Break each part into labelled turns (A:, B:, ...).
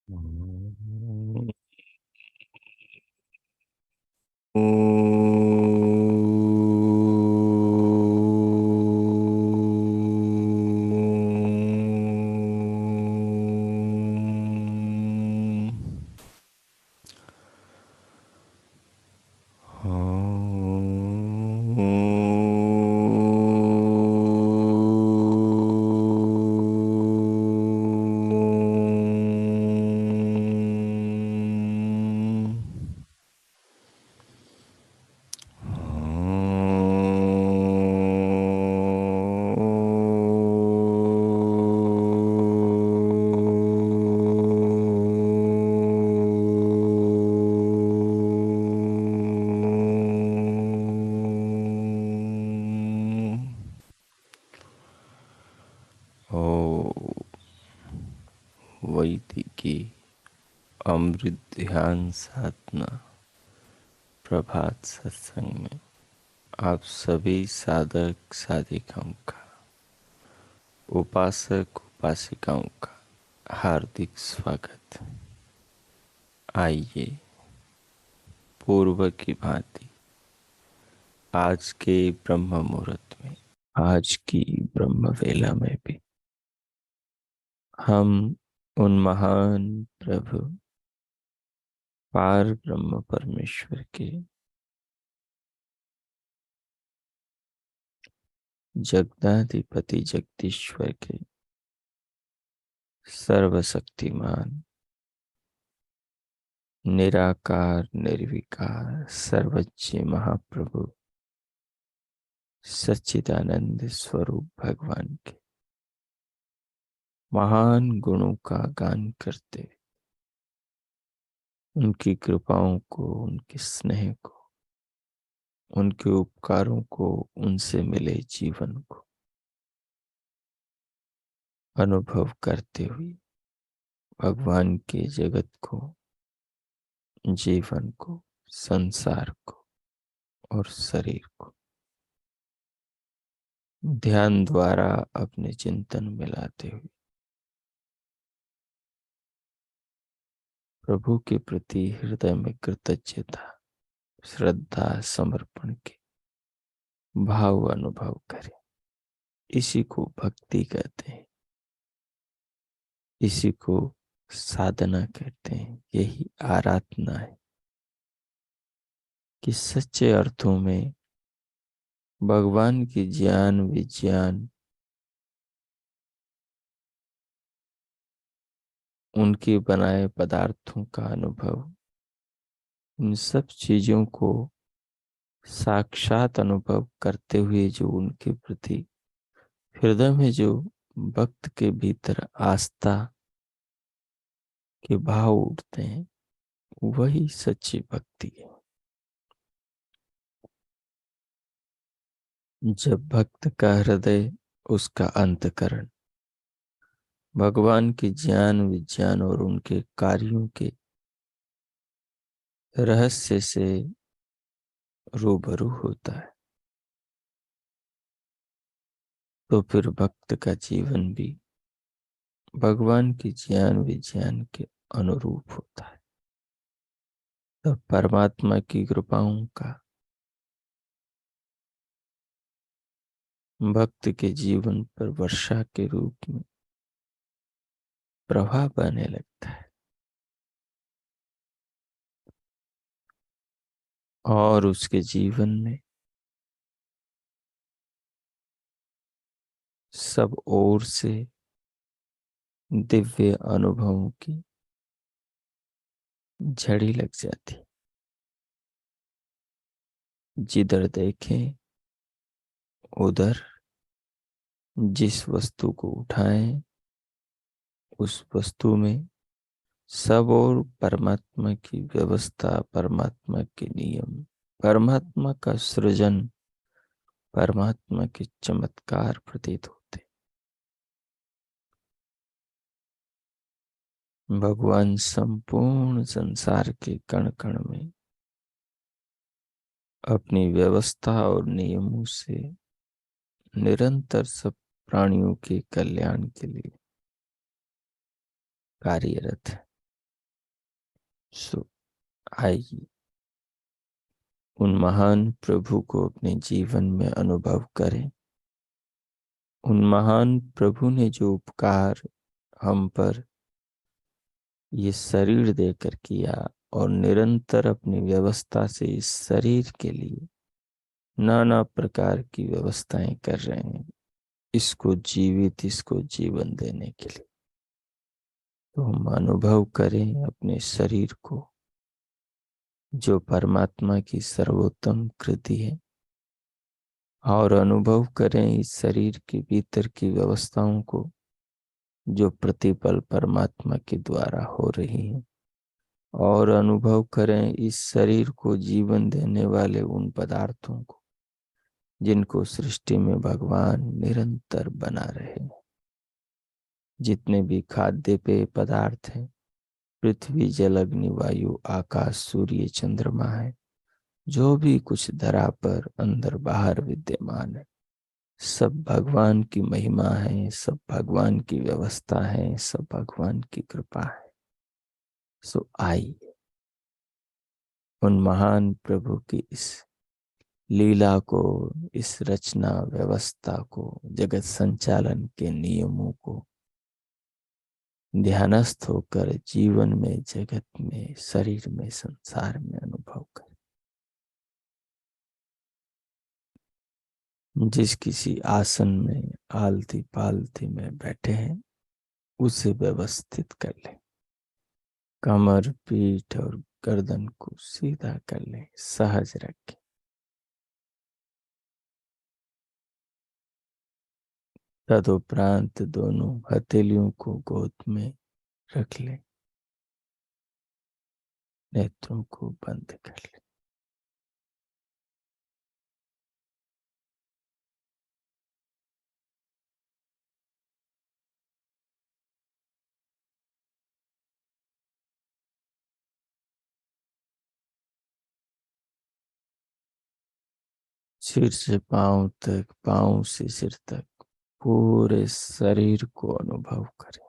A: ॐ वैदिकी अमृत ध्यान साधना प्रभात सत्संग में आप सभी साधक साधिकाओं का, उपासक उपासिकाओं का हार्दिक स्वागत। आइए पूर्व की भांति आज के ब्रह्म मुहूर्त में, आज की ब्रह्म वेला में भी हम उन महान प्रभु पार ब्रह्म परमेश्वर के जगदाधिपति जगदीश्वर के सर्वशक्तिमान निराकार निर्विकार सर्वज्ञ महाप्रभु सच्चिदानंद स्वरूप भगवान के महान गुणों का गान करते, उनकी कृपाओं को, उनके स्नेह को, उनके उपकारों को, उनसे मिले जीवन को अनुभव करते हुए भगवान के जगत को, जीवन को, संसार को और शरीर को ध्यान द्वारा अपने चिंतन में लाते हुए प्रभु के प्रति हृदय में कृतज्ञता, श्रद्धा, समर्पण के भाव अनुभव करें। इसी को भक्ति कहते हैं, इसी को साधना कहते हैं। यही आराधना है कि सच्चे अर्थों में भगवान की ज्ञान विज्ञान, उनके बनाए पदार्थों का अनुभव, इन सब चीजों को साक्षात अनुभव करते हुए जो उनके प्रति हृदय में जो भक्त के भीतर आस्था के भाव उठते हैं, वही सच्ची भक्ति है। जब भक्त का हृदय, उसका अंतःकरण भगवान के ज्ञान विज्ञान और उनके कार्यों के रहस्य से रूबरू होता है, तो फिर भक्त का जीवन भी भगवान के ज्ञान विज्ञान के अनुरूप होता है। तब परमात्मा की कृपाओं का भक्त के जीवन पर वर्षा के रूप में प्रभाव आने लगता है और उसके जीवन में सब ओर से दिव्य अनुभवों की झड़ी लग जाती। जिधर देखें उधर जिस वस्तु को उठाएं, उस वस्तु में सब और परमात्मा की व्यवस्था, परमात्मा के नियम, परमात्मा का सृजन, परमात्मा के चमत्कार प्रतीत होते। भगवान संपूर्ण संसार के कण कण में अपनी व्यवस्था और नियमों से निरंतर सब प्राणियों के कल्याण के लिए कार्यरत है। सो आइए उन महान प्रभु को अपने जीवन में अनुभव करें। उन महान प्रभु ने जो उपकार हम पर ये शरीर देकर किया और निरंतर अपनी व्यवस्था से इस शरीर के लिए नाना प्रकार की व्यवस्थाएं कर रहे हैं, इसको जीवित, इसको जीवन देने के लिए। तो हम अनुभव करें अपने शरीर को, जो परमात्मा की सर्वोत्तम कृति है, और अनुभव करें इस शरीर के भीतर की व्यवस्थाओं को, जो प्रतिपल परमात्मा के द्वारा हो रही हैं। और अनुभव करें इस शरीर को जीवन देने वाले उन पदार्थों को, जिनको सृष्टि में भगवान निरंतर बना रहे हैं। जितने भी खाद्य पेय पदार्थ हैं, पृथ्वी, जल, अग्नि, वायु, आकाश, सूर्य, चंद्रमा है, जो भी कुछ धरा पर अंदर बाहर विद्यमान है, सब भगवान की महिमा है, सब भगवान की व्यवस्था है, सब भगवान की कृपा है। सो आइए उन महान प्रभु की इस लीला को, इस रचना व्यवस्था को, जगत संचालन के नियमों को ध्यानस्थ होकर जीवन में, जगत में, शरीर में, संसार में अनुभव करें। जिस किसी आसन में आलती पालती में बैठे हैं, उसे व्यवस्थित कर लें। कमर, पीठ और गर्दन को सीधा कर लें, सहज रखें। तदुपरांत दोनों हथेलियों को गोद में रख लें, नेत्रों को बंद कर लें। सिर से पांव तक, पांव से सिर तक पूरे शरीर को अनुभव करें।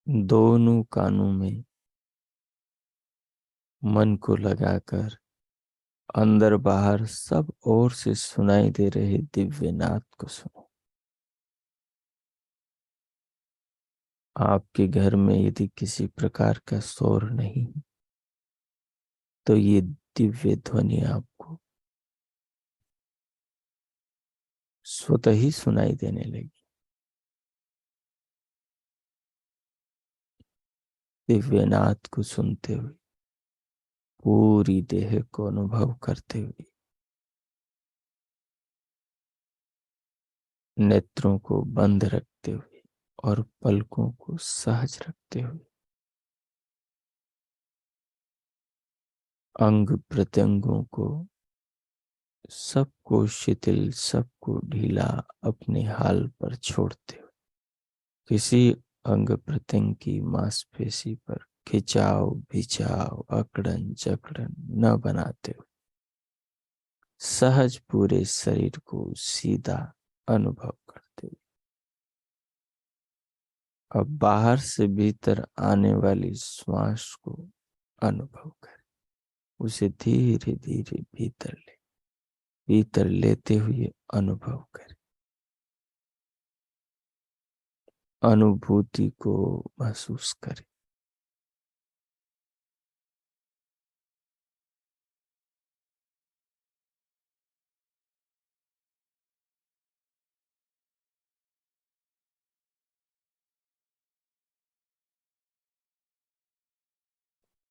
A: दोनों कानों में मन को लगाकर अंदर बाहर सब ओर से सुनाई दे रहे दिव्य नाद को सुनो। आपके घर में यदि किसी प्रकार का शोर नहीं, तो ये दिव्य ध्वनि आपको स्वतः ही सुनाई देने लगी। दिव्य नाद को सुनते हुए, पूरी देह को अनुभव करते हुए, नेत्रों को बंद रखते हुए और पलकों को सहज रखते हुए, अंग प्रत्यंगों को, सबको शिथिल, सबको ढीला अपने हाल पर छोड़ते हुए, किसी अंग प्रत्यंग की मांसपेशी पर खिंचाव, भिचाव, अकड़न जकड़न न बनाते हुए, सहज पूरे शरीर को सीधा अनुभव करते हुए, अब बाहर से भीतर आने वाली श्वास को अनुभव करें। उसे धीरे धीरे भीतर लेते हुए अनुभव करें। अनुभूति को महसूस करें।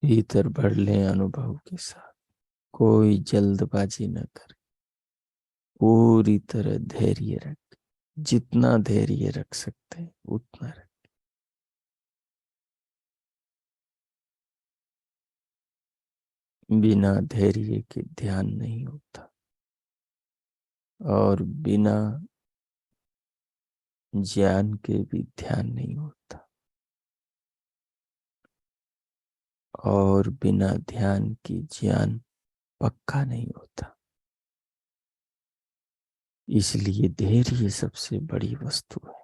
A: भीतर भर लें अनुभव के साथ। कोई जल्दबाजी न करे, पूरी तरह धैर्य रख, जितना धैर्य रख सकते हैं उतना रख। बिना धैर्य के ध्यान नहीं होता, और बिना ज्ञान के भी ध्यान नहीं होता, और बिना ध्यान की ज्ञान पक्का नहीं होता। इसलिए धैर्य सबसे बड़ी वस्तु है।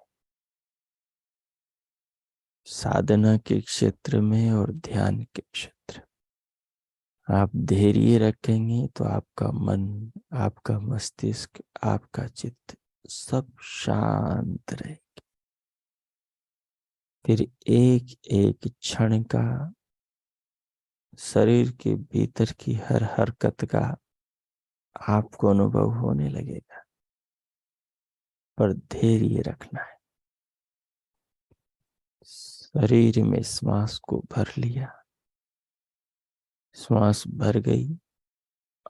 A: साधना के क्षेत्र में और ध्यान के क्षेत्र में आप धैर्य रखेंगे तो आपका मन, आपका मस्तिष्क, आपका चित्त सब शांत रहे। फिर एक एक क्षण का शरीर के भीतर की हर हरकत का आपको अनुभव होने लगेगा, पर धैर्य रखना है। शरीर में श्वास को भर लिया, श्वास भर गई,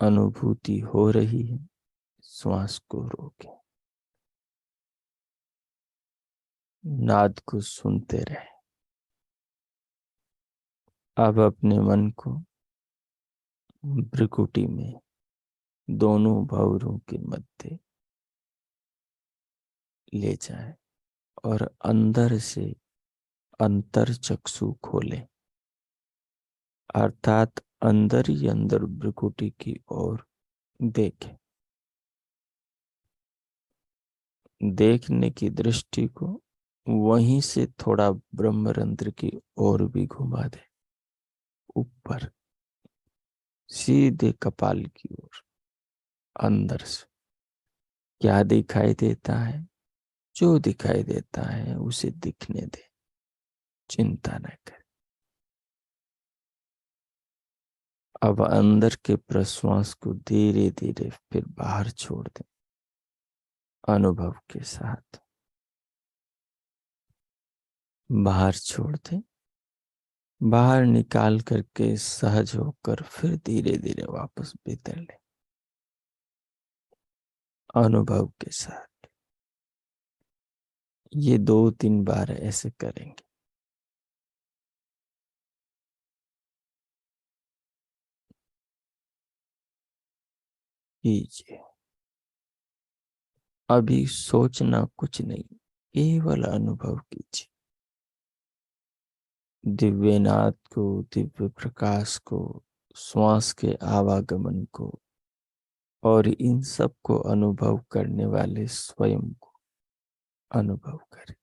A: अनुभूति हो रही है, श्वास को रोकें, नाद को सुनते रहे। अब अपने मन को भ्रुकुटी में दोनों भौरों के मध्य ले जाएं और अंदर से अंतर चक्षु खोलें, अर्थात अंदर ही अंदर भ्रुकुटी की ओर देखें। देखने की दृष्टि को वहीं से थोड़ा ब्रह्मरंध्र की ओर भी घुमा दे, ऊपर सीधे कपाल की ओर। अंदर से क्या दिखाई देता है, जो दिखाई देता है उसे दिखने दे, चिंता न कर। अब अंदर के प्रश्वास को धीरे धीरे फिर बाहर छोड़ दे, अनुभव के साथ बाहर छोड़ दे। बाहर निकाल करके सहज होकर फिर धीरे धीरे वापस भीतर ले, अनुभव के साथ। ये 2-3 बार ऐसे करेंगे। कीजिए। अभी सोचना कुछ नहीं, केवल अनुभव कीजिए। दिव्यनाद को, दिव्य प्रकाश को, श्वास के आवागमन को और इन सब को अनुभव करने वाले स्वयं को अनुभव करें।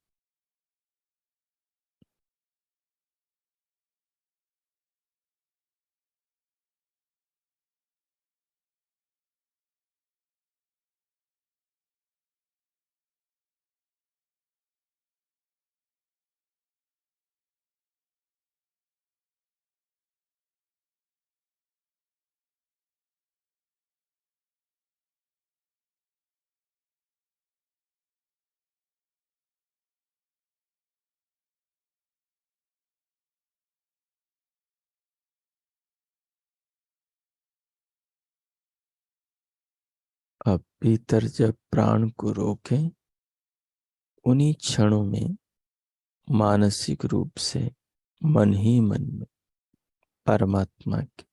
A: अब भीतर जब प्राण को रोकें, उन्हीं क्षणों में मानसिक रूप से मन ही मन में परमात्मा के,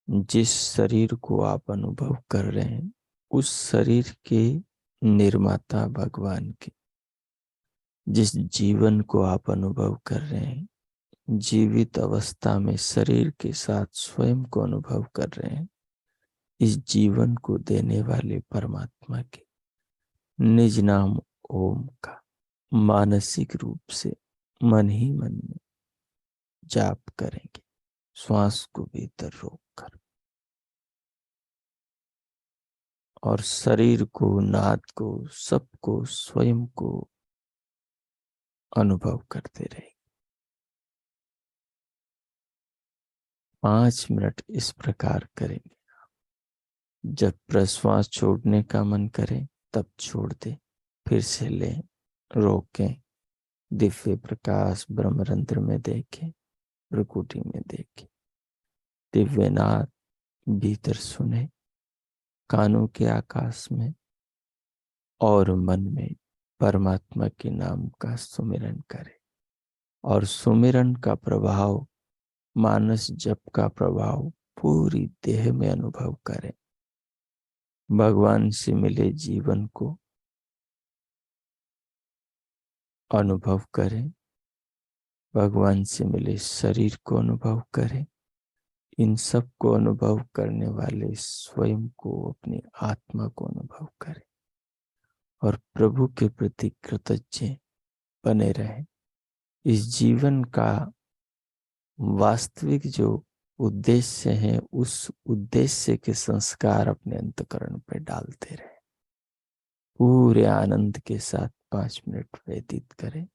A: जिस शरीर को आप अनुभव कर रहे हैं उस शरीर के निर्माता भगवान के, जिस जीवन को आप अनुभव कर रहे हैं, जीवित अवस्था में शरीर के साथ स्वयं को अनुभव कर रहे हैं, इस जीवन को देने वाले परमात्मा के निज नाम ओम का मानसिक रूप से मन ही मन में जाप करेंगे, श्वास को भीतर रोककर, और शरीर को, नाद को, सबको, स्वयं को अनुभव करते रहे। 5 मिनट इस प्रकार करेंगे। जब प्रश्वास छोड़ने का मन करे तब छोड़ दे, फिर से लें, रोकें, दिव्य प्रकाश ब्रह्मरंध्र में देखें, प्रकृति में देखें, दिव्यनाद भीतर सुने, कानों के आकाश में, और मन में परमात्मा के नाम का सुमिरन करें। और सुमिरन का प्रभाव, मानस जप का प्रभाव पूरी देह में अनुभव करें। भगवान से मिले जीवन को अनुभव करें, भगवान से मिले शरीर को अनुभव करें। इन सब को अनुभव करने वाले स्वयं को, अपनी आत्मा को अनुभव करें और प्रभु के प्रति कृतज्ञ बने रहें। इस जीवन का वास्तविक जो उद्देश्य है, उस उद्देश्य के संस्कार अपने अंतःकरण पे डालते रहे। पूरे आनंद के साथ 5 मिनट व्यतीत करें।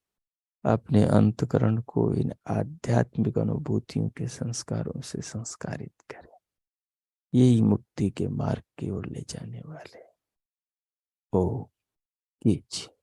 A: अपने अंतःकरण को इन आध्यात्मिक अनुभूतियों के संस्कारों से संस्कारित करें। यही मुक्ति के मार्ग की ओर ले जाने वाले। ओ कीजिए।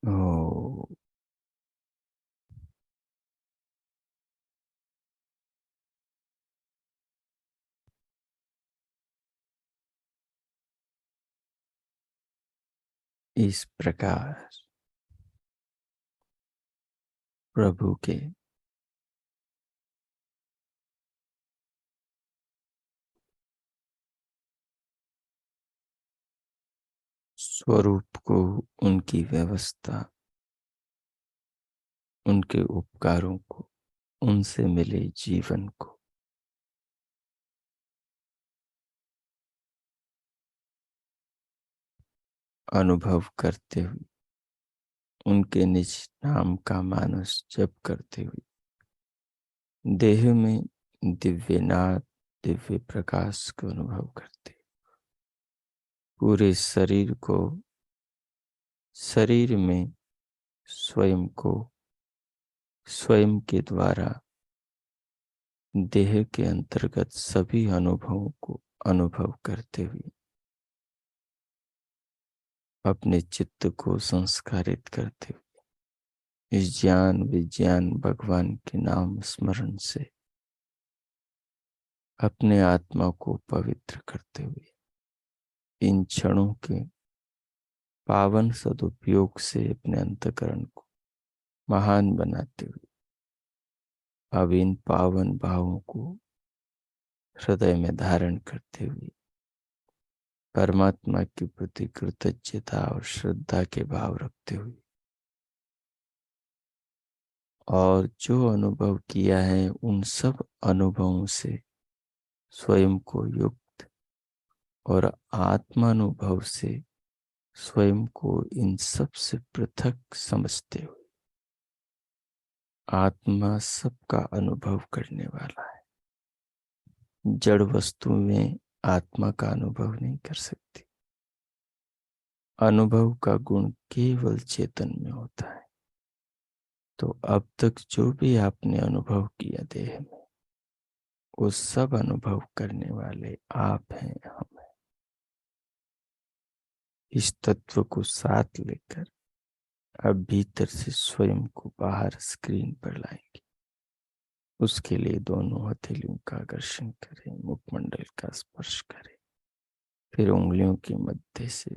A: ओ इस प्रकार प्रभु के स्वरूप को, उनकी व्यवस्था, उनके उपकारों को, उनसे मिले जीवन को अनुभव करते हुए, उनके निज नाम का मानस जप करते हुए, देह में दिव्य नाद, दिव्य प्रकाश को अनुभव करते, पूरे शरीर में स्वयं को, स्वयं के द्वारा देह के अंतर्गत सभी अनुभवों को अनुभव करते हुए, अपने चित्त को संस्कारित करते हुए, इस ज्ञान विज्ञान भगवान के नाम स्मरण से अपने आत्मा को पवित्र करते हुए, इन क्षणों के पावन सदुपयोग से अपने अंतःकरण को महान बनाते हुए, अब इन पावन भावों को हृदय में धारण करते हुए, परमात्मा के प्रति कृतज्ञता और श्रद्धा के भाव रखते हुए, और जो अनुभव किया है उन सब अनुभवों से स्वयं को युक्त और आत्मानुभव से स्वयं को इन सब से पृथक समझते हुए, आत्मा सबका अनुभव करने वाला है। जड़ वस्तु में आत्मा का अनुभव नहीं कर सकती। अनुभव का गुण केवल चेतन में होता है। तो अब तक जो भी आपने अनुभव किया देह में, वो सब अनुभव करने वाले आप हैं, हम हैं। इस तत्व को साथ लेकर अब भीतर से स्वयं को बाहर स्क्रीन पर लाएंगे। उसके लिए दोनों हथेलियों का आकर्षण करें, मुखमंडल का स्पर्श करें, फिर उंगलियों के मध्य से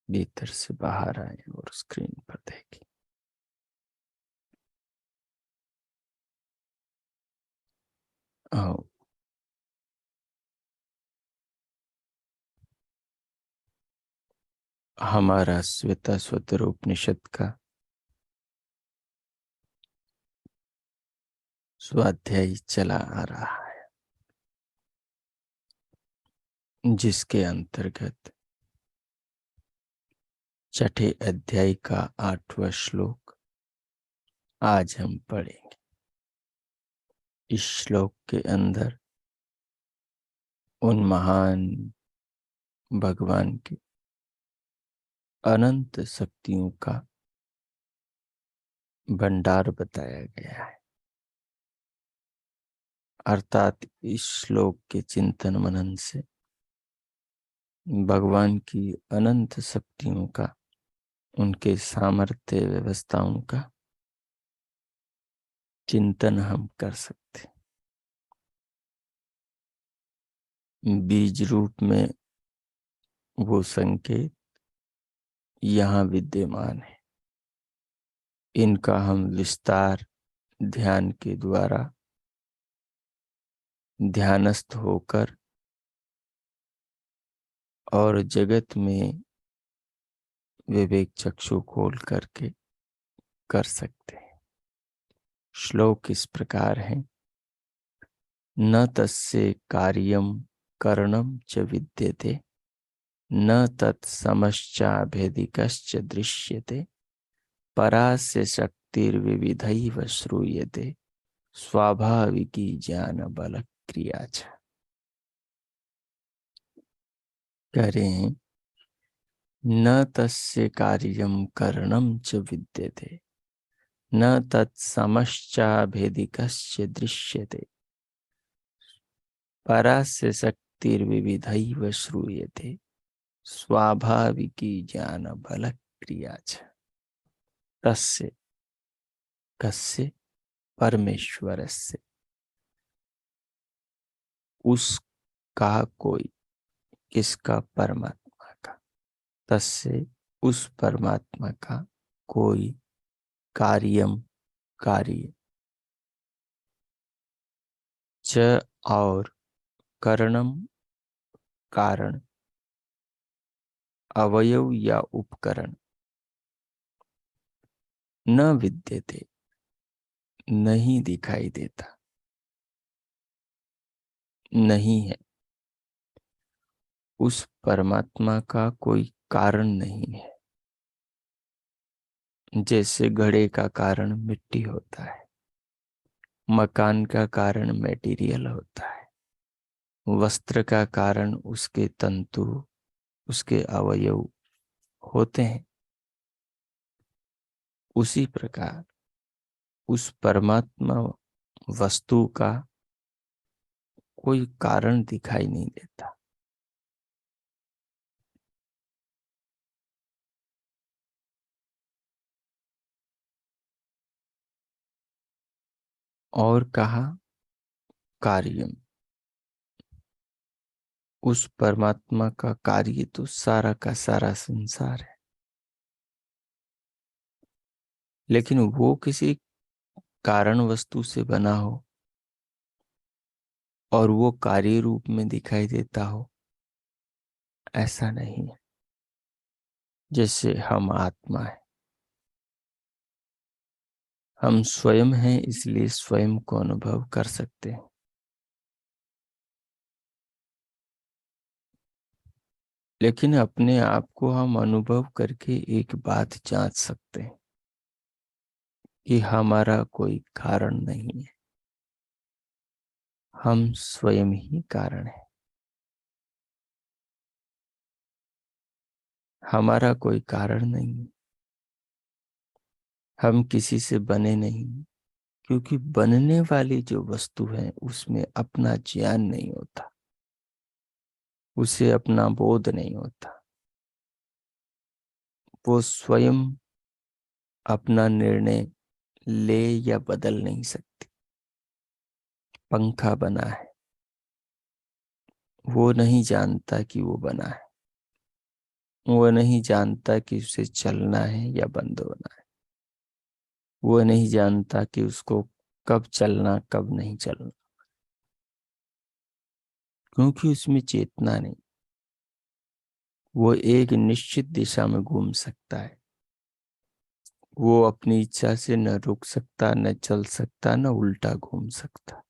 A: भीतर से बाहर आए और स्क्रीन पर देखें। आओ, हमारा श्वेता स्वतर उपनिषद का स्वाध्याय चला आ रहा है, जिसके अंतर्गत छठे अध्याय का 8वां श्लोक आज हम पढ़ेंगे। इस श्लोक के अंदर उन महान भगवान की अनंत शक्तियों का भंडार बताया गया है। अर्थात इस श्लोक के चिंतन मनन से भगवान की अनंत शक्तियों का, उनके सामर्थ्य व्यवस्थाओं का चिंतन हम कर सकते। बीज रूप में वो संकेत यहाँ विद्यमान है। इनका हम विस्तार ध्यान के द्वारा ध्यानस्थ होकर और जगत में विवेक चक्षु खोल करके कर सकते हैं। श्लोक इस प्रकार है। न तस्य कार्यम करणम च विद्यते, न तत्समश्चाभेदिकश्च दृश्यते, परास्य शक्तिर्विविधैव श्रूयते, स्वाभाविकी ज्ञान बल क्रिया च। करें न तस्य कार्यम करणम च विद्यते, न तत्समश्चाभेदिकश्च दृश्यते, परास्य शक्तिर्विविधैव श्रूयते, स्वाभाविकी ज्ञान बल क्रिया च। तस्य कस्य परमेश्वरस्य, उसका कोई, किसका, परमात्मा का, तस्य उस परमात्मा का, कोई, कार्यम कार्य, च और, करणम कारण, अवयव या उपकरण, न विद्यते नहीं दिखाई देता, नहीं है, उस परमात्मा का कोई कारण नहीं है। जैसे घड़े का कारण मिट्टी होता है, मकान का कारण मटेरियल होता है, वस्त्र का कारण उसके तंतु, उसके अवयव होते हैं, उसी प्रकार उस परमात्मा वस्तु का कोई कारण दिखाई नहीं देता। और कहा कार्यम, उस परमात्मा का कार्य तो सारा का सारा संसार है, लेकिन वो किसी कारण वस्तु से बना हो और वो कार्य रूप में दिखाई देता हो, ऐसा नहीं है। जैसे हम आत्मा है, हम स्वयं हैं, इसलिए स्वयं को अनुभव कर सकते हैं, लेकिन अपने आप को हम अनुभव करके एक बात जांच सकते हैं कि हमारा कोई कारण नहीं है, हम स्वयं ही कारण है। हमारा कोई कारण नहीं है, हम किसी से बने नहीं, क्योंकि बनने वाली जो वस्तु है उसमें अपना ज्ञान नहीं होता, उसे अपना बोध नहीं होता, वो स्वयं अपना निर्णय ले या बदल नहीं सकती। पंखा बना है, वो नहीं जानता कि वो बना है, वो नहीं जानता कि उसे चलना है या बंद होना है, वो नहीं जानता कि उसको कब चलना कब नहीं चलना, क्योंकि उसमें चेतना नहीं। वो एक निश्चित दिशा में घूम सकता है, वो अपनी इच्छा से न रुक सकता, न चल सकता, न उल्टा घूम सकता।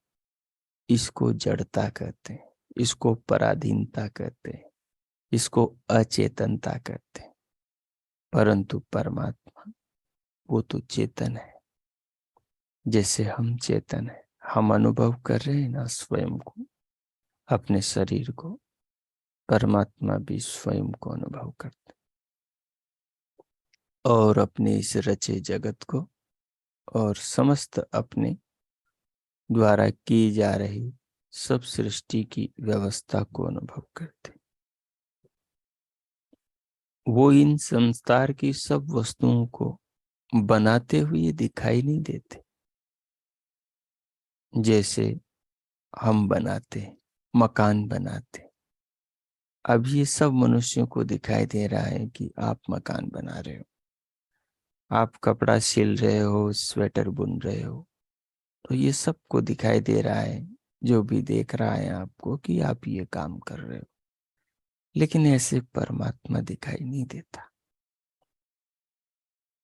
A: इसको जड़ता कहते हैं, इसको पराधीनता कहते हैं, इसको अचेतनता कहते हैं। परंतु परमात्मा वो तो चेतन है, जैसे हम चेतन है। हम अनुभव कर रहे हैं ना स्वयं को, अपने शरीर को, परमात्मा भी स्वयं को अनुभव करते और अपने इस रचे जगत को और समस्त अपने द्वारा की जा रही सब सृष्टि की व्यवस्था को अनुभव करते। वो इन संसार की सब वस्तुओं को बनाते हुए दिखाई नहीं देते, जैसे हम बनाते, मकान बनाते। अब ये सब मनुष्यों को दिखाई दे रहा है कि आप मकान बना रहे हो, आप कपड़ा सिल रहे हो, स्वेटर बुन रहे हो, तो ये सबको दिखाई दे रहा है, जो भी देख रहा है आपको, कि आप ये काम कर रहे हो। लेकिन ऐसे परमात्मा दिखाई नहीं देता।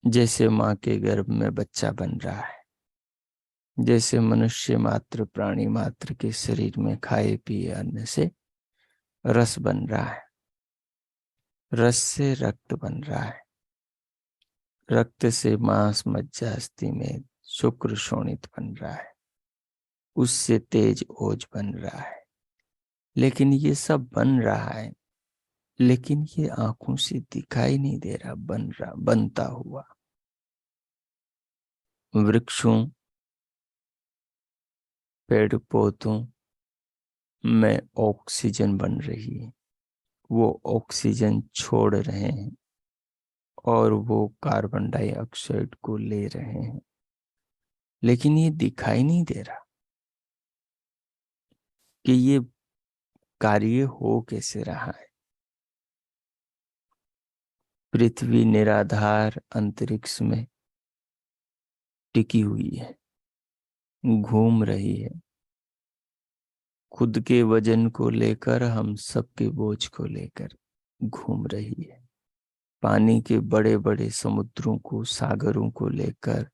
A: जैसे माँ के गर्भ में बच्चा बन रहा है, जैसे मनुष्य मात्र प्राणी मात्र के शरीर में खाए पिए अन्न से रस बन रहा है, रस से रक्त बन रहा है, रक्त से मांस मज्जा अस्थि में शुक्र शोणित बन रहा है, उससे तेज ओज बन रहा है। लेकिन ये सब बन रहा है, लेकिन ये आंखों से दिखाई नहीं दे रहा, बन रहा, बनता हुआ। वृक्षों, पेड़ पौधों में ऑक्सीजन बन रही है, वो ऑक्सीजन छोड़ रहे हैं और वो कार्बन डाइऑक्साइड को ले रहे हैं, लेकिन ये दिखाई नहीं दे रहा कि ये कार्य हो कैसे रहा है। पृथ्वी निराधार अंतरिक्ष में टिकी हुई है, घूम रही है, खुद के वजन को लेकर, हम सबके बोझ को लेकर घूम रही है। पानी के बड़े बड़े समुद्रों को, सागरों को लेकर,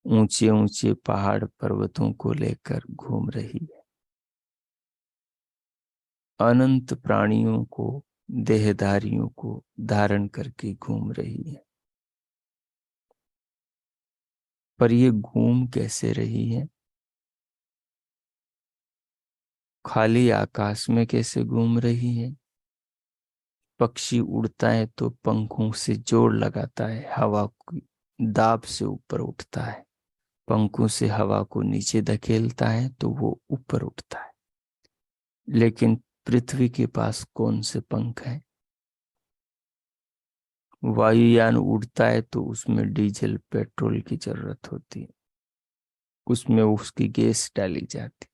A: ऊंचे ऊंचे पहाड़ पर्वतों को लेकर घूम रही है। अनंत प्राणियों को, देहधारियों को धारण करके घूम रही है। पर ये घूम कैसे रही है? खाली आकाश में कैसे घूम रही है? पक्षी उड़ता है तो पंखों से जोर लगाता है, हवा की दाब से ऊपर उठता है, पंखों से हवा को नीचे धकेलता है तो वो ऊपर उठता है। लेकिन पृथ्वी के पास कौन से पंख हैं? वायुयान उड़ता है तो उसमें डीजल पेट्रोल की जरूरत होती है, उसमें उसकी गैस डाली जाती।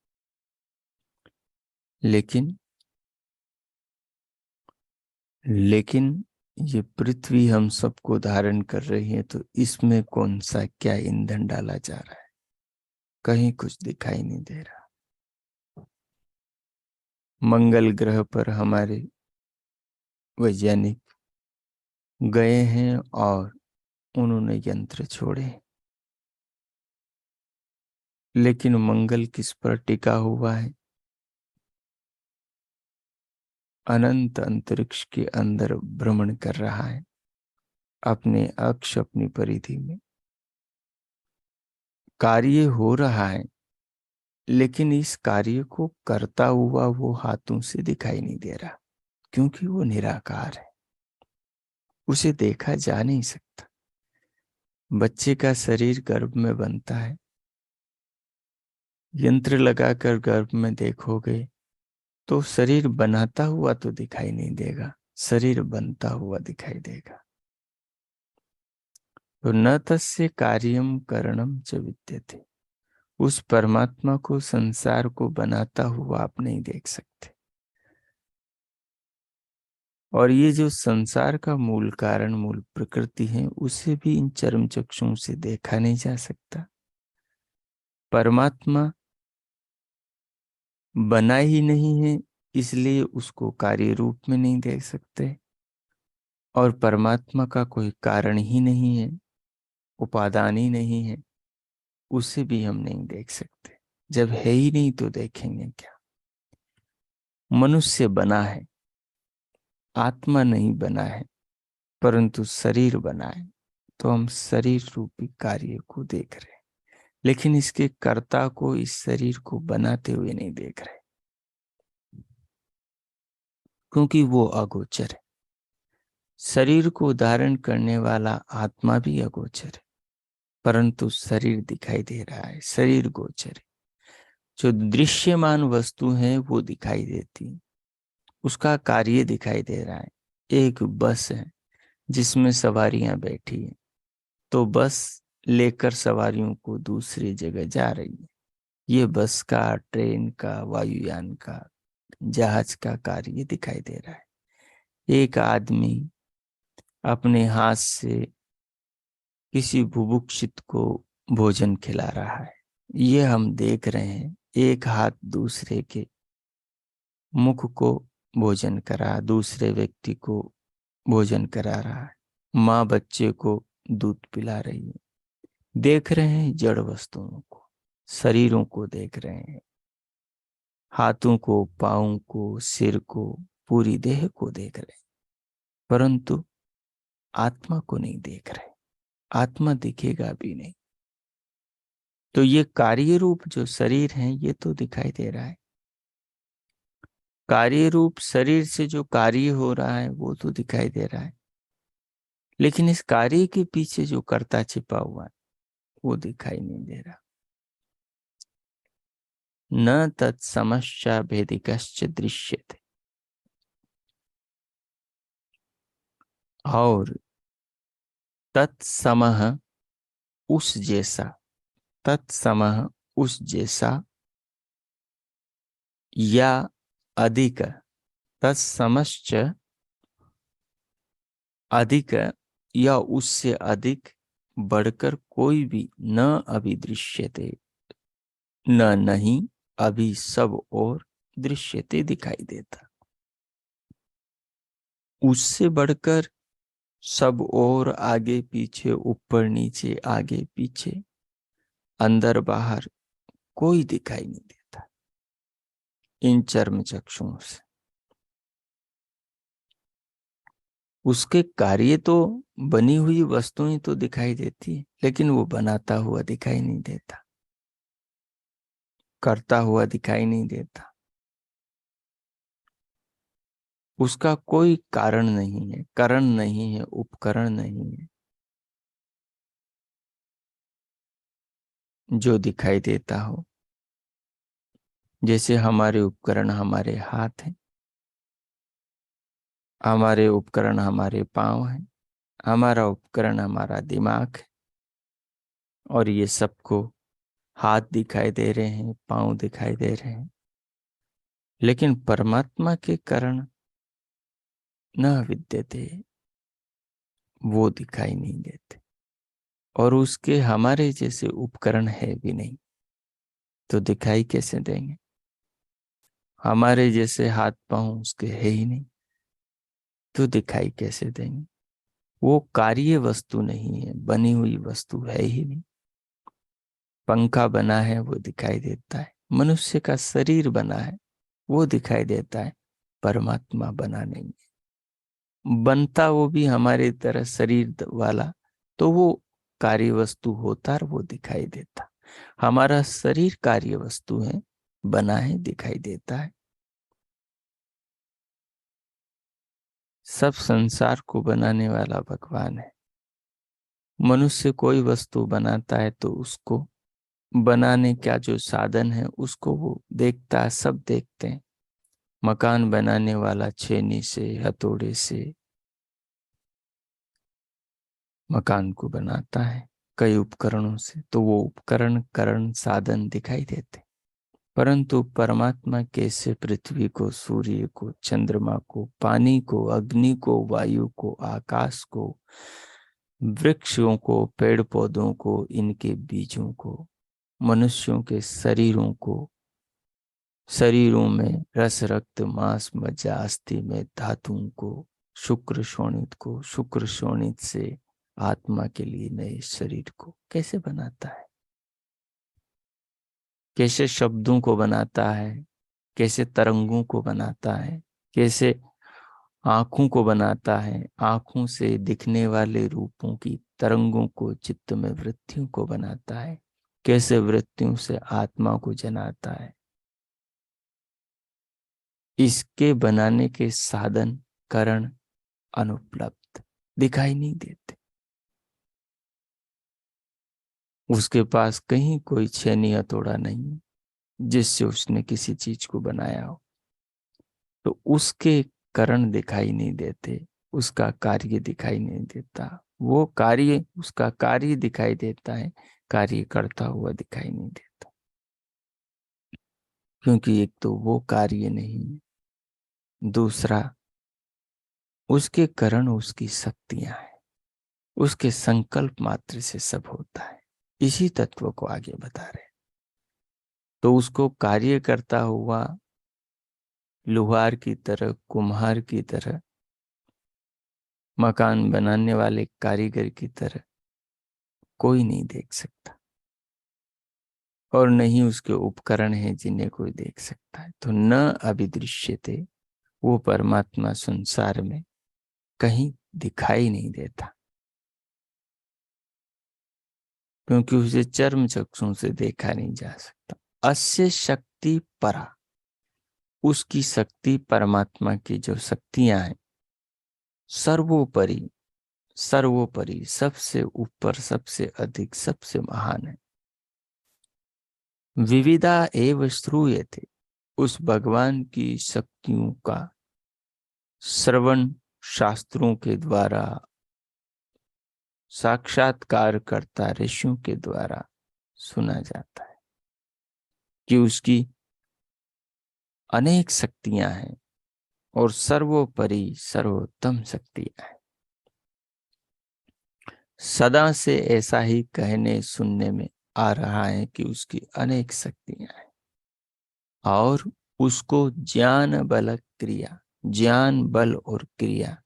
A: लेकिन लेकिन ये पृथ्वी हम सबको धारण कर रही है, तो इसमें कौन सा क्या ईंधन डाला जा रहा है? कहीं कुछ दिखाई नहीं दे रहा। मंगल ग्रह पर हमारे वैज्ञानिक गए हैं और उन्होंने यंत्र छोड़े, लेकिन मंगल किस पर टिका हुआ है? अनंत अंतरिक्ष के अंदर भ्रमण कर रहा है, अपने अक्ष, अपनी परिधि में कार्य हो रहा है। लेकिन इस कार्य को करता हुआ वो हाथों से दिखाई नहीं दे रहा, क्योंकि वो निराकार है, उसे देखा जा नहीं सकता। बच्चे का शरीर गर्भ में बनता है, यंत्र लगाकर गर्भ में देखोगे तो शरीर बनाता हुआ तो दिखाई नहीं देगा, शरीर बनता हुआ दिखाई देगा। तो न तस्य कार्यम करणम च विद्यते, उस परमात्मा को, संसार को बनाता हुआ आप नहीं देख सकते। और ये जो संसार का मूल कारण, मूल प्रकृति है, उसे भी इन चर्म चक्षुओं से देखा नहीं जा सकता। परमात्मा बना ही नहीं है, इसलिए उसको कार्य रूप में नहीं देख सकते। और परमात्मा का कोई कारण ही नहीं है, उपादान ही नहीं है, उसे भी हम नहीं देख सकते। जब है ही नहीं तो देखेंगे क्या? मनुष्य बना है, आत्मा नहीं बना है, परंतु शरीर बना है, तो हम शरीर रूपी कार्य को देख रहे हैं, लेकिन इसके कर्ता को, इस शरीर को बनाते हुए नहीं देख रहे, क्योंकि वो अगोचर है। शरीर को धारण करने वाला आत्मा भी अगोचर है, परंतु शरीर दिखाई दे रहा है, शरीर गोचर है। जो दृश्यमान वस्तु है वो दिखाई देती है, उसका कार्य दिखाई दे रहा है। एक बस है जिसमें सवारियां बैठी हैं, तो बस लेकर सवारियों को दूसरी जगह जा रही है। ये बस का, ट्रेन का, वायुयान का, जहाज का कार्य दिखाई दे रहा है। एक आदमी अपने हाथ से किसी बुभुक्षित को भोजन खिला रहा है, ये हम देख रहे हैं। एक हाथ दूसरे के मुख को भोजन करा, दूसरे व्यक्ति को भोजन करा रहा है। माँ बच्चे को दूध पिला रही है। देख रहे हैं जड़ वस्तुओं को, शरीरों को देख रहे हैं, हाथों को, पाँव को, सिर को, पूरी देह को देख रहे हैं, परंतु आत्मा को नहीं देख रहे। आत्मा दिखेगा भी नहीं। तो ये कार्य रूप जो शरीर है, ये तो दिखाई दे रहा है। कार्य रूप शरीर से जो कार्य हो रहा है वो तो दिखाई दे रहा है, लेकिन इस कार्य के पीछे जो कर्ता छिपा हुआ है वो दिखाई नहीं दे रहा। न तत्समश्चा भेदिकश्च दृश्यते। और तत्समः उस जैसा, तत्समः उस जैसा, या अधिक, तत्समश्च अधिक, या उससे अधिक बढ़कर कोई भी न अभिदृश्यते, न नहीं, अभी सब और दृश्यते दिखाई देता। उससे बढ़कर सब और आगे पीछे, ऊपर नीचे, आगे पीछे, अंदर बाहर कोई दिखाई नहीं देता इन चर्म चक्षुओं से। उसके कार्य तो बनी हुई वस्तुएं तो दिखाई देती है, लेकिन वो बनाता हुआ दिखाई नहीं देता, करता हुआ दिखाई नहीं देता। उसका कोई कारण नहीं है, कारण नहीं है, उपकरण नहीं है जो दिखाई देता हो। जैसे हमारे उपकरण हमारे हाथ हैं, हमारे उपकरण हमारे पांव हैं, हमारा उपकरण हमारा दिमाग है, और ये सबको हाथ दिखाई दे रहे हैं, पांव दिखाई दे रहे हैं, लेकिन परमात्मा के कारण न विद्यते, वो दिखाई नहीं देते, और उसके हमारे जैसे उपकरण है भी नहीं, तो दिखाई कैसे देंगे? हमारे जैसे हाथ पांव उसके है ही नहीं, तो दिखाई कैसे देंगे? वो कार्य वस्तु नहीं है, बनी हुई वस्तु है ही नहीं। पंखा बना है वो दिखाई देता है, मनुष्य का शरीर बना है वो दिखाई देता है, परमात्मा बना नहीं है। बनता वो भी हमारे तरह शरीर वाला, तो वो कार्य वस्तु होता और वो दिखाई देता। हमारा शरीर कार्य वस्तु है, बना है, दिखाई देता है। सब संसार को बनाने वाला भगवान है। मनुष्य कोई वस्तु बनाता है तो उसको बनाने का जो साधन है उसको वो देखता है, सब देखते हैं। मकान बनाने वाला छेनी से, हथौड़े से मकान को बनाता है, कई उपकरणों से, तो वो उपकरण, करण, साधन दिखाई देते। परंतु परमात्मा कैसे पृथ्वी को, सूर्य को, चंद्रमा को, पानी को, अग्नि को, वायु को, आकाश को, वृक्षों को, पेड़ पौधों को, इनके बीजों को, मनुष्यों के शरीरों को, शरीरों में रस, रक्त, मांस, मज्जा, अस्थि में धातुओं को, शुक्र शोणित को, शुक्र शोणित से आत्मा के लिए नए शरीर को कैसे बनाता है? कैसे शब्दों को बनाता है, कैसे तरंगों को बनाता है, कैसे आंखों को बनाता है, आंखों से दिखने वाले रूपों की तरंगों को, चित्त में वृत्तियों को बनाता है, कैसे वृत्तियों से आत्मा को जनाता है। इसके बनाने के साधन, कारण अनुपलब्ध, दिखाई नहीं देते। उसके पास कहीं कोई छेनी हथौड़ा नहीं जिससे उसने किसी चीज को बनाया हो, तो उसके कारण दिखाई नहीं देते, उसका कार्य दिखाई नहीं देता। वो कार्य, उसका कार्य दिखाई देता है, कार्य करता हुआ दिखाई नहीं देता, क्योंकि एक तो वो कार्य नहीं है, दूसरा उसके कारण उसकी शक्तियां हैं, उसके संकल्प मात्र से सब होता है। इसी तत्व को आगे बता रहे। तो उसको कार्य करता हुआ लोहार की तरह, कुम्हार की तरह, मकान बनाने वाले कारीगर की तरह कोई नहीं देख सकता, और नहीं उसके उपकरण हैं जिन्हें कोई देख सकता है। तो न अभिदृश्यते, वो परमात्मा संसार में कहीं दिखाई नहीं देता, क्योंकि उसे चर्म चक्षुओं से देखा नहीं जा सकता। अस्य शक्ति परा, उसकी शक्ति, परमात्मा की जो शक्तियां हैं, सर्वोपरि, सर्वोपरि, सबसे ऊपर, सबसे अधिक, सबसे महान है। विविधा एव श्रूयते, उस भगवान की शक्तियों का श्रवण शास्त्रों के द्वारा साक्षात्कार करता ऋषियों के द्वारा सुना जाता है कि उसकी अनेक शक्तियां हैं और सर्वोपरि सर्वोत्तम शक्तियां हैं। सदा से ऐसा ही कहने सुनने में आ रहा है कि उसकी अनेक शक्तियां हैं और उसको ज्ञान बल क्रिया, ज्ञान बल और क्रिया,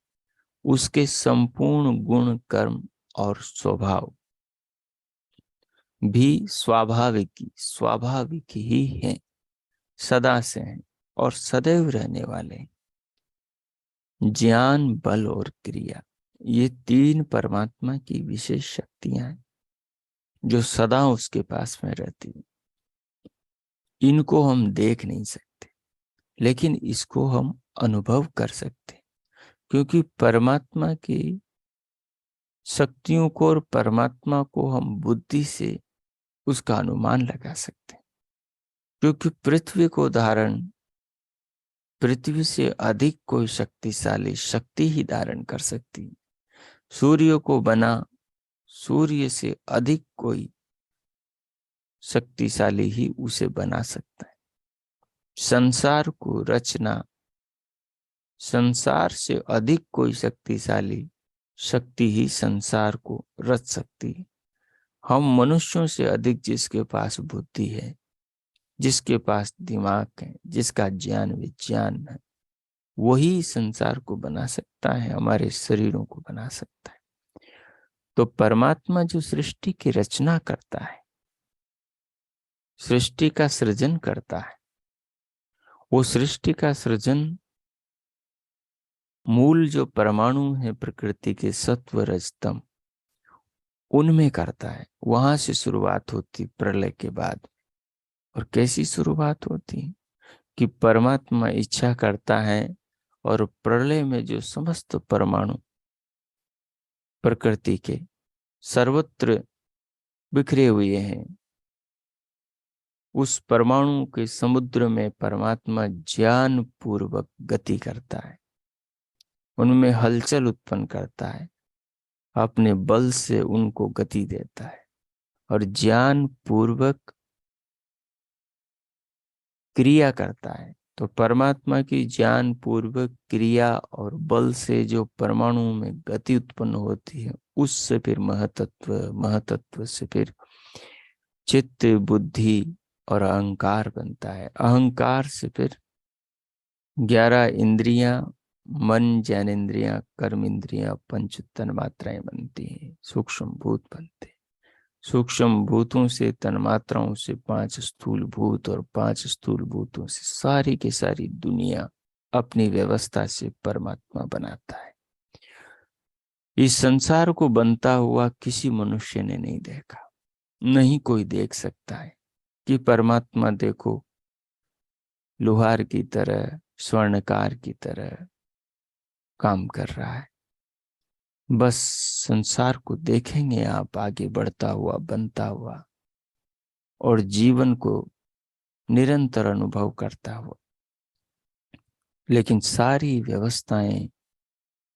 A: उसके संपूर्ण गुण कर्म और स्वभाव भी स्वाभाविक ही हैं, सदा से हैं और सदैव रहने वाले हैं। ज्ञान बल और क्रिया, ये तीन परमात्मा की विशेष शक्तियां हैं जो सदा उसके पास में रहती हैं। इनको हम देख नहीं सकते, लेकिन इसको हम अनुभव कर सकते हैं, क्योंकि परमात्मा की शक्तियों को और परमात्मा को हम बुद्धि से उसका अनुमान लगा सकते हैं। क्योंकि पृथ्वी से अधिक कोई शक्तिशाली शक्ति ही धारण कर सकती है। सूर्य को बना सूर्य से अधिक कोई शक्तिशाली ही उसे बना सकता है। संसार को रचना, संसार से अधिक कोई शक्तिशाली शक्ति ही संसार को रच सकती है। हम मनुष्यों से अधिक जिसके पास बुद्धि है, जिसके पास दिमाग है, जिसका ज्ञान विज्ञान है, वही संसार को बना सकता है, हमारे शरीरों को बना सकता है। तो परमात्मा जो सृष्टि की रचना करता है, सृष्टि का सृजन करता है, वो सृष्टि का सृजन मूल जो परमाणु है प्रकृति के सत्व रजतम, उनमें करता है। वहां से शुरुआत होती प्रलय के बाद। और कैसी शुरुआत होती है कि परमात्मा इच्छा करता है और प्रलय में जो समस्त परमाणु प्रकृति के सर्वत्र बिखरे हुए हैं, उस परमाणु के समुद्र में परमात्मा ज्ञान पूर्वक गति करता है, उनमें हलचल उत्पन्न करता है, अपने बल से उनको गति देता है और ज्ञान पूर्वक क्रिया करता है। तो परमात्मा की ज्ञान पूर्वक क्रिया और बल से जो परमाणु में गति उत्पन्न होती है, उससे फिर महतत्व, महतत्व से फिर चित्त, बुद्धि और अहंकार बनता है। अहंकार से फिर 11 इंद्रियां, मन, ज्ञानेन्द्रियां, कर्म इंद्रियां, पंच तन्मात्राएं बनती हैं, सूक्ष्म भूत बनते हैं। सूक्ष्म भूतों से, तन्मात्राओं से 5 स्थूल भूत और 5 स्थूल भूतों से सारी की सारी दुनिया अपनी व्यवस्था से परमात्मा बनाता है। इस संसार को बनता हुआ किसी मनुष्य ने नहीं देखा, नहीं कोई देख सकता है कि परमात्मा देखो लोहार की तरह, स्वर्णकार की तरह काम कर रहा है। बस संसार को देखेंगे आप आगे बढ़ता हुआ, बनता हुआ और जीवन को निरंतर अनुभव करता हुआ। लेकिन सारी व्यवस्थाएं,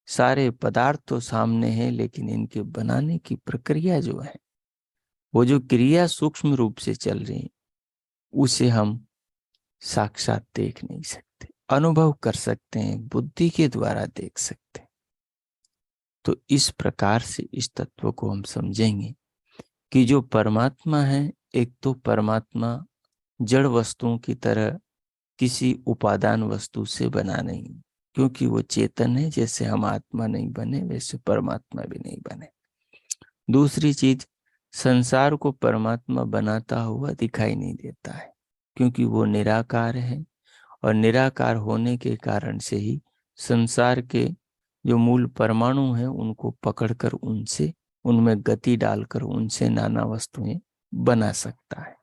A: सारे पदार्थ तो सामने हैं, लेकिन इनके बनाने की प्रक्रिया जो है, वो जो क्रिया सूक्ष्म रूप से चल रही है, उसे हम साक्षात देख नहीं सकते, अनुभव कर सकते हैं, बुद्धि के द्वारा देख सकते हैं। तो इस प्रकार से इस तत्व को हम समझेंगे कि जो परमात्मा है, एक तो परमात्मा जड़ वस्तुओं की तरह किसी उपादान वस्तु से बना नहीं, क्योंकि वो चेतन है। जैसे हम आत्मा नहीं बने, वैसे परमात्मा भी नहीं बने। दूसरी चीज, संसार को परमात्मा बनाता हुआ दिखाई नहीं देता है, क्योंकि वो निराकार है और निराकार होने के कारण से ही संसार के जो मूल परमाणु हैं उनको पकड़कर उनसे, उनमें गति डालकर उनसे नाना वस्तुएं बना सकता है।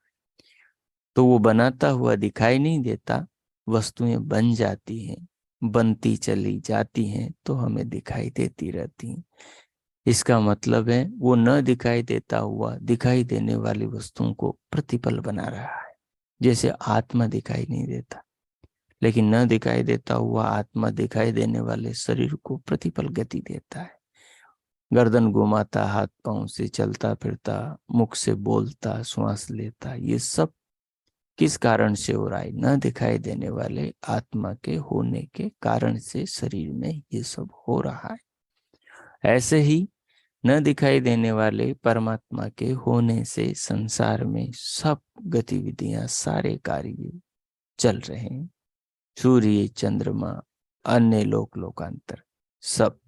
A: तो वो बनाता हुआ दिखाई नहीं देता, वस्तुएं बन जाती हैं, बनती चली जाती हैं, तो हमें दिखाई देती रहती हैं। इसका मतलब है वो न दिखाई देता हुआ दिखाई देने वाली वस्तुओं को प्रतिपल बना रहा है। जैसे आत्मा दिखाई नहीं देता, लेकिन न दिखाई देता हुआ आत्मा दिखाई देने वाले शरीर को प्रतिपल गति देता है। गर्दन घुमाता, हाथ पांव से चलता फिरता, मुख से बोलता, श्वास लेता, ये सब किस कारण से हो रहा है? न दिखाई देने वाले आत्मा के होने के कारण से शरीर में ये सब हो रहा है। ऐसे ही न दिखाई देने वाले परमात्मा के होने से संसार में सब गतिविधियां, सारे कार्य चल रहे हैं। सूर्य, चंद्रमा, अन्य लोक लोकांतर, सब।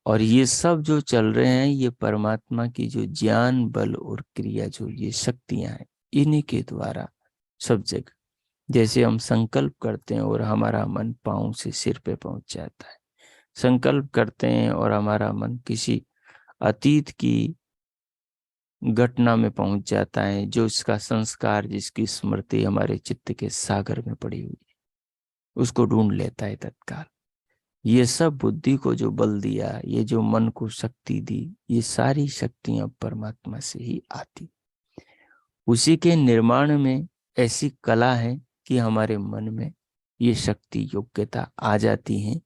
A: और ये सब जो चल रहे हैं, ये परमात्मा की जो ज्ञान, बल और क्रिया, जो ये शक्तियां हैं, इन्हीं के द्वारा सब जगह। जैसे हम संकल्प करते हैं और हमारा मन पांव से सिर पे पहुंच जाता है, संकल्प करते हैं और हमारा मन किसी अतीत की घटना में पहुंच जाता है, जो इसका संस्कार, जिसकी स्मृति हमारे चित्त के सागर में पड़ी हुई है, उसको ढूंढ लेता है तत्काल। ये सब बुद्धि को जो बल दिया, ये जो मन को शक्ति दी, ये सारी शक्तियां परमात्मा से ही आती। उसी के निर्माण में ऐसी कला है कि हमारे मन में ये शक्ति, योग्यता आ जाती है।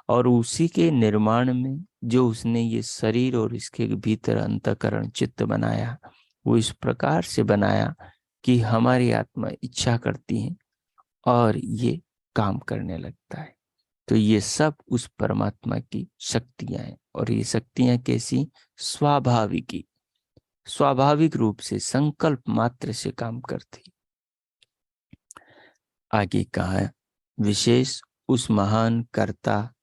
A: और उसी के निर्माण में जो उसने ये शरीर और इसके भीतर अंतःकरण, चित्त बनाया, वो इस प्रकार से बनाया कि हमारी आत्मा इच्छा करती है और ये काम करने लगता है। तो ये सब उस परमात्मा की शक्तियां हैं। और ये शक्तियां कैसी? स्वाभाविक, स्वाभाविक रूप से संकल्प मात्र से काम करती। आगे कहा, विशेष उस महान कर्ता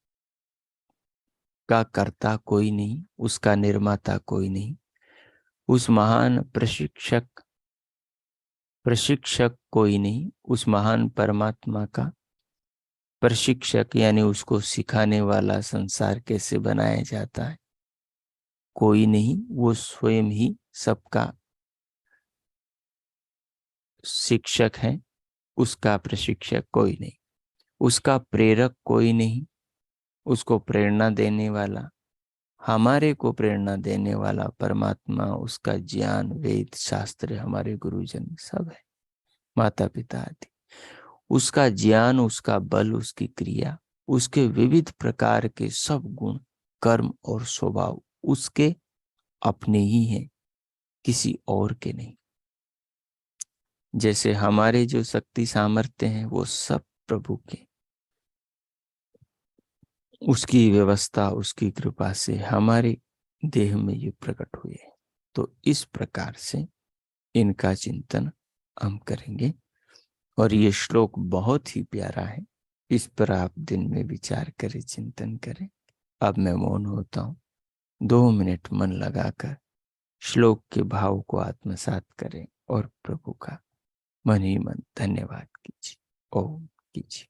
A: का कर्ता कोई नहीं, उसका निर्माता कोई नहीं। उस महान प्रशिक्षक कोई नहीं। उस महान परमात्मा का प्रशिक्षक यानी उसको सिखाने वाला, संसार कैसे बनाया जाता है, कोई नहीं। वो स्वयं ही सबका शिक्षक है। उसका प्रशिक्षक कोई नहीं, उसका प्रेरक कोई नहीं। उसको प्रेरणा देने वाला, हमारे को प्रेरणा देने वाला परमात्मा, उसका ज्ञान, वेद, शास्त्र, हमारे गुरुजन सब है, माता पिता आदि। उसका ज्ञान, उसका बल, उसकी क्रिया, उसके विविध प्रकार के सब गुण, कर्म और स्वभाव उसके अपने ही हैं, किसी और के नहीं। जैसे हमारे जो शक्ति सामर्थ्य हैं, वो सब प्रभु के, उसकी व्यवस्था, उसकी कृपा से हमारे देह में ये प्रकट हुए हैं। तो इस प्रकार से इनका चिंतन हम करेंगे। और ये श्लोक बहुत ही प्यारा है, इस पर आप दिन में विचार करें, चिंतन करें। अब मैं मौन होता हूँ, 2 मिनट मन लगाकर श्लोक के भाव को आत्मसात करें और प्रभु का मन ही मन धन्यवाद कीजिए। ओम कीजिए।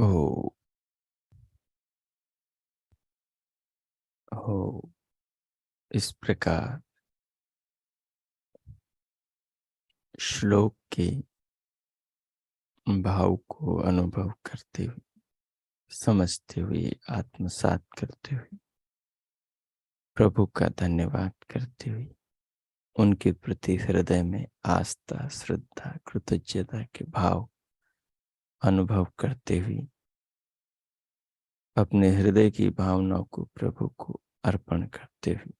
A: ओ हो। इस प्रकार श्लोक के भाव को अनुभव करते हुए, समझते हुए, आत्मसात करते हुए, प्रभु का धन्यवाद करते हुए, उनके प्रति हृदय में आस्था, श्रद्धा, कृतज्ञता के भाव अनुभव करते हुए, अपने हृदय की भावनाओं को प्रभु को अर्पण करते हुए,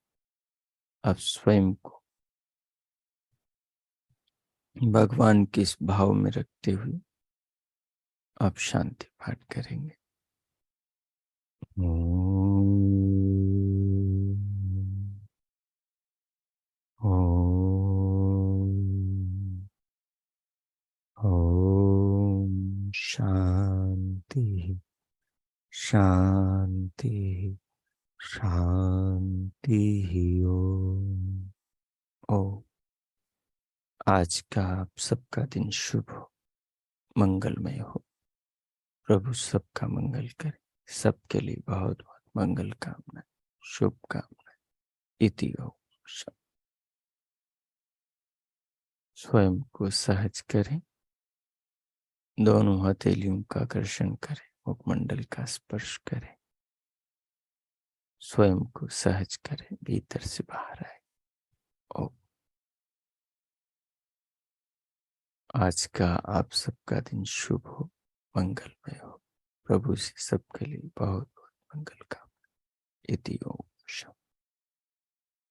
A: अब स्वयं को भगवान के इस भाव में रखते हुए आप शांति पाठ करेंगे। ओम शांति शांति शांति। ओम। ओ आज का आप सबका दिन शुभ हो, मंगलमय हो। प्रभु सबका मंगल करे। सबके लिए बहुत बहुत मंगल कामना, शुभकामना। इति ओम। स्वयं को सहज करें, दोनों हथेलियों का घर्षण करें, मुखमंडल का स्पर्श करें, स्वयं को सहज करें, भीतर से बाहर आए। ओ आज का आप सबका दिन शुभ हो, मंगलमय हो। प्रभु से सबके लिए बहुत बहुत मंगल कामना। इति ओम।